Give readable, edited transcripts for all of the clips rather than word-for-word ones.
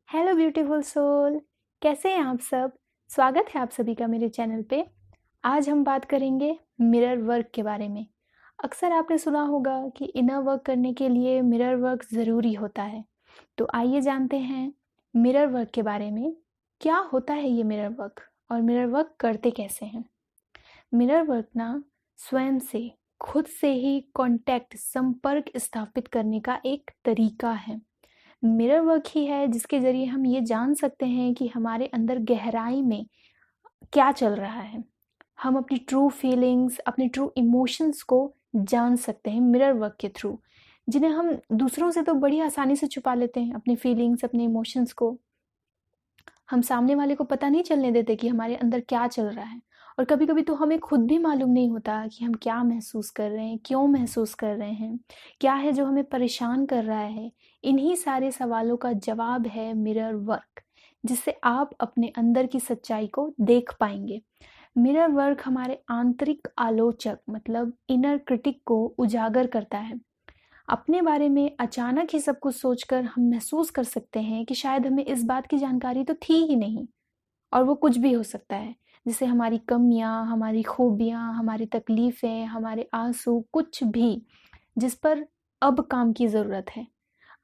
Hello beautiful soul, कैसे हैं आप सब। स्वागत है आप सभी का मेरे चैनल पे। आज हम बात करेंगे मिरर वर्क के बारे में। अक्सर आपने सुना होगा कि इनर वर्क करने के लिए मिरर वर्क ज़रूरी होता है। तो आइए जानते हैं मिरर वर्क के बारे में। क्या होता है ये मिरर वर्क और मिरर वर्क करते कैसे हैं। मिरर वर्क ना स्वयं से, खुद से ही कांटेक्ट, संपर्क स्थापित करने का एक तरीका है। मिरर वर्क ही है जिसके ज़रिए हम ये जान सकते हैं कि हमारे अंदर गहराई में क्या चल रहा है। हम अपनी ट्रू फीलिंग्स, अपने ट्रू इमोशंस को जान सकते हैं मिरर वर्क के थ्रू, जिन्हें हम दूसरों से तो बड़ी आसानी से छुपा लेते हैं। अपनी फीलिंग्स, अपने इमोशंस को हम सामने वाले को पता नहीं चलने देते कि हमारे अंदर क्या चल रहा है। और कभी-कभी तो हमें खुद भी मालूम नहीं होता कि हम क्या महसूस कर रहे हैं, क्यों महसूस कर रहे हैं, क्या है जो हमें परेशान कर रहा है। इन्हीं सारे सवालों का जवाब है मिरर वर्क, जिससे आप अपने अंदर की सच्चाई को देख पाएंगे। मिरर वर्क हमारे आंतरिक आलोचक मतलब इनर क्रिटिक को उजागर करता है। अपने बारे में अचानक ही सब कुछ सोचकर हम महसूस कर सकते हैं कि शायद हमें इस बात की जानकारी तो थी ही नहीं, और वो कुछ भी हो सकता है, जैसे हमारी कमियां, हमारी खूबियां, हमारी तकलीफें, हमारे आंसू, कुछ भी जिस पर अब काम की ज़रूरत है।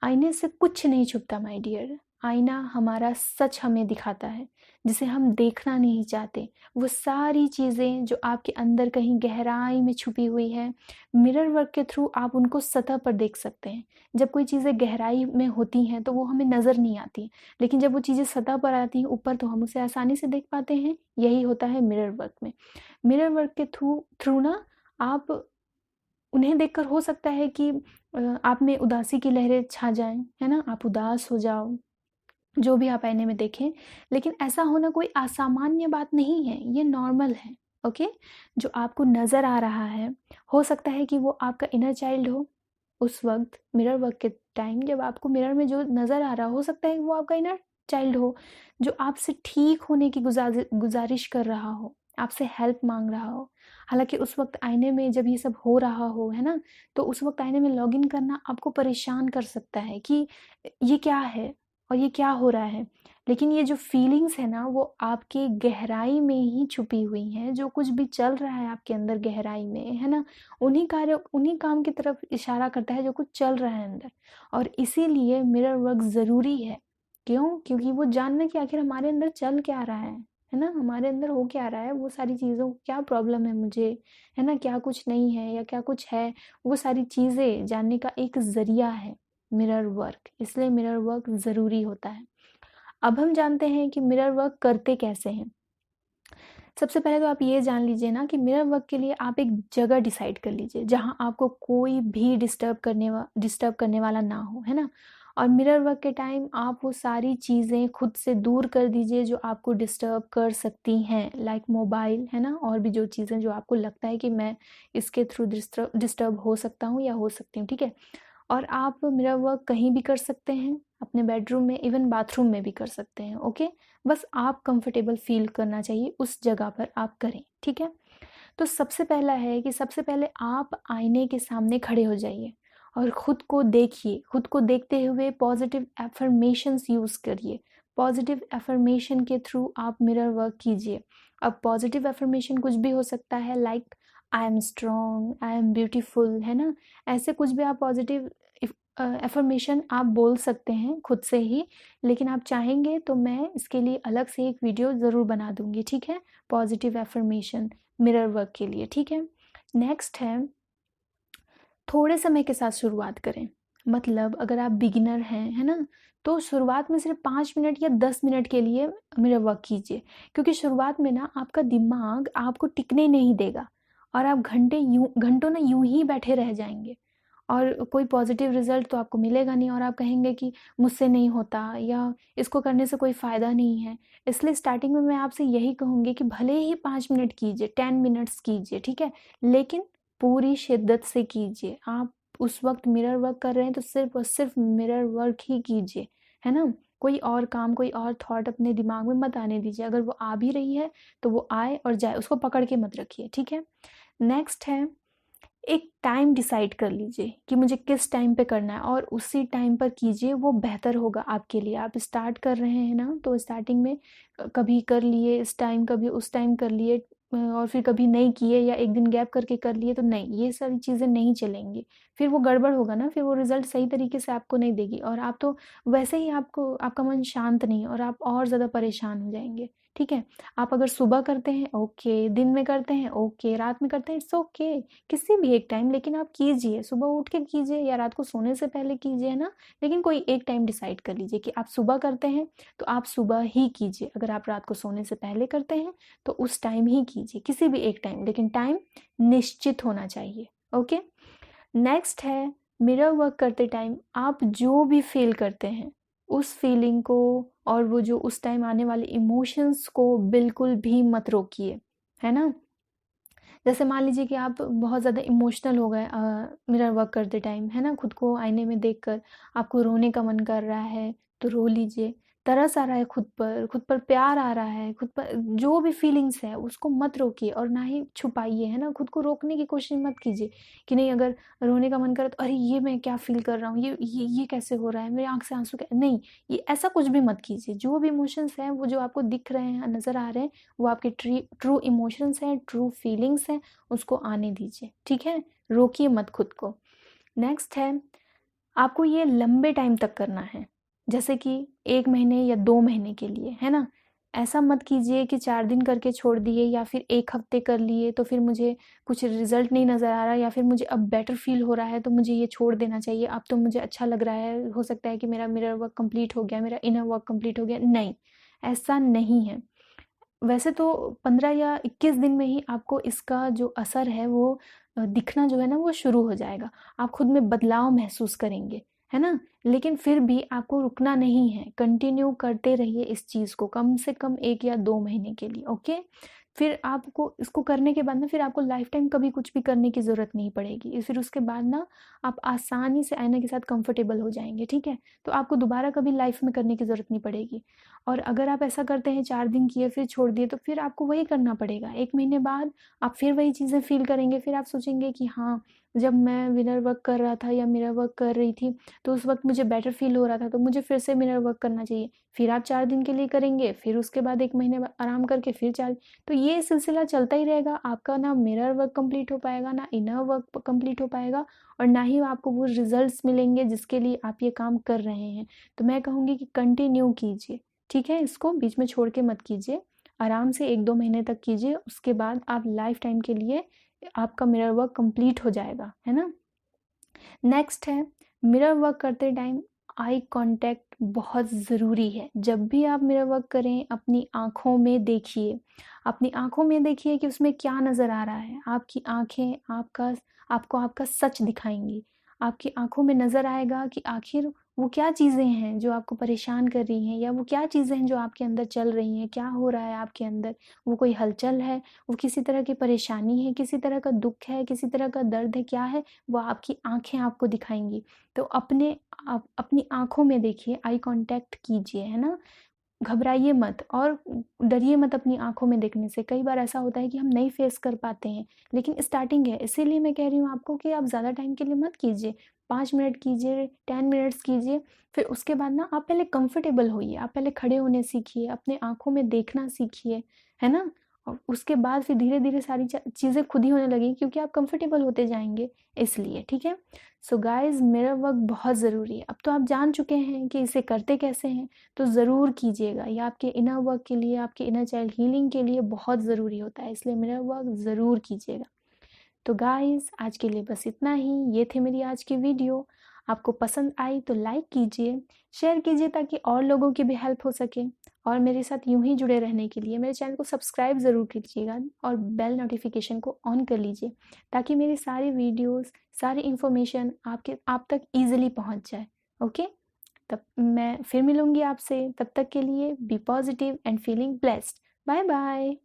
आईने से कुछ नहीं छुपता माय डियर। आईना हमारा सच हमें दिखाता है, जिसे हम देखना नहीं चाहते। वो सारी चीज़ें जो आपके अंदर कहीं गहराई में छुपी हुई है, मिरर वर्क के थ्रू आप उनको सतह पर देख सकते हैं। जब कोई चीज़ें गहराई में होती हैं तो वो हमें नज़र नहीं आती, लेकिन जब वो चीज़ें सतह पर आती हैं ऊपर, तो हम उसे आसानी से देख पाते हैं। यही होता है मिरर वर्क में। मिरर वर्क के थ्रू थ्रू ना आप उन्हें देखकर हो सकता है कि आप में उदासी की लहरें छा जाएँ, है ना? आप उदास हो जाओ, जो भी आप आईने में देखें। लेकिन ऐसा होना कोई असामान्य बात नहीं है, ये नॉर्मल है, ओके? जो आपको नज़र आ रहा है, हो सकता है कि वो आपका इनर चाइल्ड हो। उस वक़्त मिरर वर्क के टाइम जब आपको मिरर में जो नज़र आ रहा हो सकता है कि वो आपका इनर चाइल्ड हो, जो आपसे ठीक होने की गुज़ारिश कर रहा हो, आपसे हेल्प माँग रहा हो। हालाँकि उस वक़्त आईने में जब ये सब हो रहा हो, है ना? तो उस वक़्त आईने में लॉगिन करना आपको परेशान कर सकता है कि ये क्या है और ये क्या हो रहा है? लेकिन ये जो फीलिंग्स है ना, वो आपकी गहराई में ही छुपी हुई हैं। जो कुछ भी चल रहा है आपके अंदर गहराई में, है ना? उन्हीं काम की तरफ इशारा करता है जो कुछ चल रहा है अंदर। और इसीलिए मिरर वर्क ज़रूरी है। क्यों? क्योंकि वो जानना कि आखिर हमारे अंदर चल क्या रहा है ना? हमारे अंदर हो क्या रहा है, वो सारी चीज़ों को क्या प्रॉब्लम है मुझे, है ना? क्या कुछ नहीं है या क्या कुछ है, वो सारी चीज़ें जानने का एक ज़रिया है मिरर वर्क। इसलिए मिरर वर्क ज़रूरी होता है। अब हम जानते हैं कि मिरर वर्क करते कैसे हैं। सबसे पहले तो आप ये जान लीजिए ना कि मिरर वर्क के लिए आप एक जगह डिसाइड कर लीजिए जहाँ आपको कोई भी डिस्टर्ब करने वाला ना हो, है ना? और मिरर वर्क के टाइम आप वो सारी चीज़ें खुद से दूर कर दीजिए जो आपको डिस्टर्ब कर सकती हैं, लाइक मोबाइल, है ना? और भी जो चीज़ें जो आपको लगता है कि मैं इसके थ्रू डिस्टर्ब हो सकता हूँ या हो सकती हूँ, ठीक है? और आप मिरर वर्क कहीं भी कर सकते हैं, अपने बेडरूम में, इवन बाथरूम में भी कर सकते हैं, ओके? बस आप कंफर्टेबल फील करना चाहिए उस जगह पर आप करें, ठीक है? तो सबसे पहला है कि सबसे पहले आप आईने के सामने खड़े हो जाइए और खुद को देखिए। खुद को देखते हुए पॉजिटिव एफर्मेशंस यूज़ करिए। पॉजिटिव एफर्मेशन के थ्रू आप मिरर वर्क कीजिए। अब पॉजिटिव एफर्मेशन कुछ भी हो सकता है, like I am strong, I am beautiful, है ना? ऐसे कुछ भी आप पॉजिटिव एफर्मेशन आप बोल सकते हैं खुद से ही। लेकिन आप चाहेंगे तो मैं इसके लिए अलग से एक वीडियो ज़रूर बना दूंगी, ठीक है? पॉजिटिव एफर्मेशन मिरर वर्क के लिए, ठीक है? नेक्स्ट है, थोड़े समय के साथ शुरुआत करें। मतलब अगर आप बिगिनर हैं, है ना? तो शुरुआत में सिर्फ 5 मिनट या 10 मिनट के लिए मिरर वर्क कीजिए, क्योंकि शुरुआत में ना आपका दिमाग आपको टिकने नहीं देगा और आप घंटों ना यूं ही बैठे रह जाएंगे और कोई पॉजिटिव रिजल्ट तो आपको मिलेगा नहीं, और आप कहेंगे कि मुझसे नहीं होता या इसको करने से कोई फ़ायदा नहीं है। इसलिए स्टार्टिंग में मैं आपसे यही कहूँगी कि भले ही 5 मिनट कीजिए, 10 मिनट्स कीजिए, ठीक है? लेकिन पूरी शिद्दत से कीजिए। आप उस वक़्त मिरर वर्क कर रहे हैं तो सिर्फ़ और सिर्फ़ मिरर वर्क ही कीजिए, है ना? कोई और काम, कोई और थॉट अपने दिमाग में मत आने दीजिए। अगर वो आ भी रही है तो वो आए और जाए, उसको पकड़ के मत रखिए, ठीक है? नेक्स्ट है, एक टाइम डिसाइड कर लीजिए कि मुझे किस टाइम पे करना है और उसी टाइम पर कीजिए, वो बेहतर होगा आपके लिए। आप स्टार्ट कर रहे हैं ना, तो स्टार्टिंग में कभी कर लिए इस टाइम, कभी उस टाइम कर लिए, और फिर कभी नहीं किए या एक दिन गैप करके कर लिए, तो नहीं, ये सारी चीज़ें नहीं चलेंगी। फिर वो गड़बड़ होगा ना, फिर वो रिज़ल्ट सही तरीके से आपको नहीं देगी, और आप तो वैसे ही आपको आपका मन शांत नहीं, और आप और ज़्यादा परेशान हो जाएँगे, ठीक है? आप अगर सुबह करते हैं ओके, दिन में करते हैं ओके, रात में करते हैं इट्स ओके, किसी भी एक टाइम, लेकिन आप कीजिए, सुबह उठ के कीजिए या रात को सोने से पहले कीजिए, है ना? लेकिन कोई एक टाइम डिसाइड कर लीजिए कि आप सुबह करते हैं, तो आप सुबह ही कीजिए। अगर आप रात को सोने से पहले करते हैं, तो उस टाइम ही कीजिए, किसी भी एक टाइम, लेकिन टाइम निश्चित होना चाहिए, ओके? नेक्स्ट है, मिरर वर्क करते टाइम आप जो भी फ़ील करते हैं, उस फीलिंग को और वो जो उस टाइम आने वाले इमोशंस को बिल्कुल भी मत रोकिए, है ना? जैसे मान लीजिए कि आप बहुत ज़्यादा इमोशनल हो गए मिरर वर्क करते टाइम, है ना? खुद को आईने में देखकर आपको रोने का मन कर रहा है, तो रो लीजिए। तरस आ रहा है खुद पर प्यार आ रहा है, खुद पर जो भी फीलिंग्स है उसको मत रोकिए और ना ही छुपाइए, है ना? खुद को रोकने की कोशिश मत कीजिए कि नहीं, अगर रोने का मन करे तो अरे ये मैं क्या फ़ील कर रहा हूँ, ये कैसे हो रहा है, मेरी आँख से आँसू नहीं, ये ऐसा कुछ भी मत कीजिए। जो भी इमोशंस हैं, वो जो आपको दिख रहे हैं, नज़र आ रहे हैं, वो आपके ट्रू इमोशंस हैं, ट्रू फीलिंग्स हैं, उसको आने दीजिए, ठीक है? रोकिए मत खुद को। नेक्स्ट है, आपको ये लंबे टाइम तक करना है, जैसे कि 1 महीने या 2 महीने के लिए, है ना? ऐसा मत कीजिए कि 4 दिन करके छोड़ दिए या फिर 1 हफ्ते कर लिए तो फिर मुझे कुछ रिज़ल्ट नहीं नज़र आ रहा, या फिर मुझे अब बेटर फ़ील हो रहा है तो मुझे ये छोड़ देना चाहिए, अब तो मुझे अच्छा लग रहा है, हो सकता है कि मेरा मिरर वर्क कंप्लीट हो गया, मेरा इनर वर्क कंप्लीट हो गया। नहीं, ऐसा नहीं है। वैसे तो 15 या 21 दिन में ही आपको इसका जो असर है वो दिखना जो है ना वो शुरू हो जाएगा। आप खुद में बदलाव महसूस करेंगे, है ना? लेकिन फिर भी आपको रुकना नहीं है, कंटिन्यू करते रहिए इस चीज़ को कम से कम 1 या 2 महीने के लिए, ओके? फिर आपको इसको करने के बाद ना फिर आपको लाइफ़ टाइम कभी कुछ भी करने की ज़रूरत नहीं पड़ेगी। फिर उसके बाद ना आप आसानी से आईने के साथ कंफर्टेबल हो जाएँगे, ठीक है? तो आपको दोबारा कभी लाइफ़ में करने की ज़रूरत नहीं पड़ेगी। और अगर आप ऐसा करते हैं 4 दिन किए फिर छोड़ दिए, तो फिर आपको वही करना पड़ेगा। 1 महीने बाद आप फिर वही चीज़ें फ़ील करेंगे, फिर आप सोचेंगे कि हाँ, जब मैं मिरर वर्क कर रहा था या मिरर वर्क कर रही थी, तो उस वक़्त मुझे बेटर फ़ील हो रहा था, तो मुझे फिर से मिरर वर्क करना चाहिए। फिर आप 4 दिन के लिए करेंगे, फिर उसके बाद 1 महीने आराम करके फिर 4, तो ये सिलसिला चलता ही रहेगा। आपका ना मिरर वर्क कंप्लीट हो पाएगा, ना इनर वर्क कंप्लीट हो पाएगा, और ना ही आपको वो रिज़ल्ट्स मिलेंगे जिसके लिए आप ये काम कर रहे हैं। तो मैं कहूँगी कि कंटिन्यू कीजिए। ठीक है, इसको बीच में छोड़ के मत कीजिए, आराम से 1-2 महीने तक कीजिए, उसके बाद आप लाइफ टाइम के लिए आपका मिरर वर्क कंप्लीट हो जाएगा, है ना? नेक्स्ट है, मिरर वर्क करते टाइम आई कांटेक्ट बहुत ज़रूरी है। जब भी आप मिरर वर्क करें, अपनी आँखों में देखिए, अपनी आँखों में देखिए कि उसमें क्या नज़र आ रहा है। आपकी आँखें आपको आपका सच दिखाएँगी। आपकी आँखों में नज़र आएगा कि आखिर वो क्या चीज़ें हैं जो आपको परेशान कर रही हैं, या वो क्या चीज़ें हैं जो आपके अंदर चल रही हैं, क्या हो रहा है आपके अंदर। वो कोई हलचल है, वो किसी तरह की परेशानी है, किसी तरह का दुःख है, किसी तरह का दर्द है, क्या है? वो आपकी आँखें आपको दिखाएँगी। तो आप अपनी आँखों में देखिए, आई कॉन्टैक्ट कीजिए, है ना? घबराइए मत और डरिए मत अपनी आँखों में देखने से। कई बार ऐसा होता है कि हम नहीं फेस कर पाते हैं, लेकिन स्टार्टिंग है, इसीलिए मैं कह रही हूँ आपको कि आप ज़्यादा टाइम के लिए मत कीजिए। 5 मिनट कीजिए, 10 मिनट्स कीजिए, फिर उसके बाद ना आप पहले कंफर्टेबल होइए, आप पहले खड़े होने सीखिए, अपने आँखों में देखना सीखिए, है ना? और उसके बाद फिर धीरे-धीरे सारी चीज़ें खुद ही होने लगेंगी, क्योंकि आप कंफर्टेबल होते जाएँगे इसलिए, ठीक है? सो गाइज़, मिरर वर्क बहुत ज़रूरी है। अब तो आप जान चुके हैं कि इसे करते कैसे हैं, तो ज़रूर कीजिएगा। ये आपके इनर वर्क के लिए, आपके इनर चाइल्ड हीलिंग के लिए बहुत ज़रूरी होता है, इसलिए मिरर वर्क ज़रूर कीजिएगा। तो गाइज़, आज के लिए बस इतना ही। ये थी मेरी आज की वीडियो। आपको पसंद आई तो लाइक कीजिए, शेयर कीजिए ताकि और लोगों की भी हेल्प हो सके। और मेरे साथ यूँ ही जुड़े रहने के लिए मेरे चैनल को सब्सक्राइब ज़रूर कीजिएगा और बेल नोटिफिकेशन को ऑन कर लीजिए, ताकि मेरी सारी वीडियोस, सारी इन्फॉर्मेशन आप तक ईज़िली पहुँच जाए। ओके? तब मैं फिर मिलूँगी आपसे, तब तक के लिए be positive and feeling blessed. Bye bye.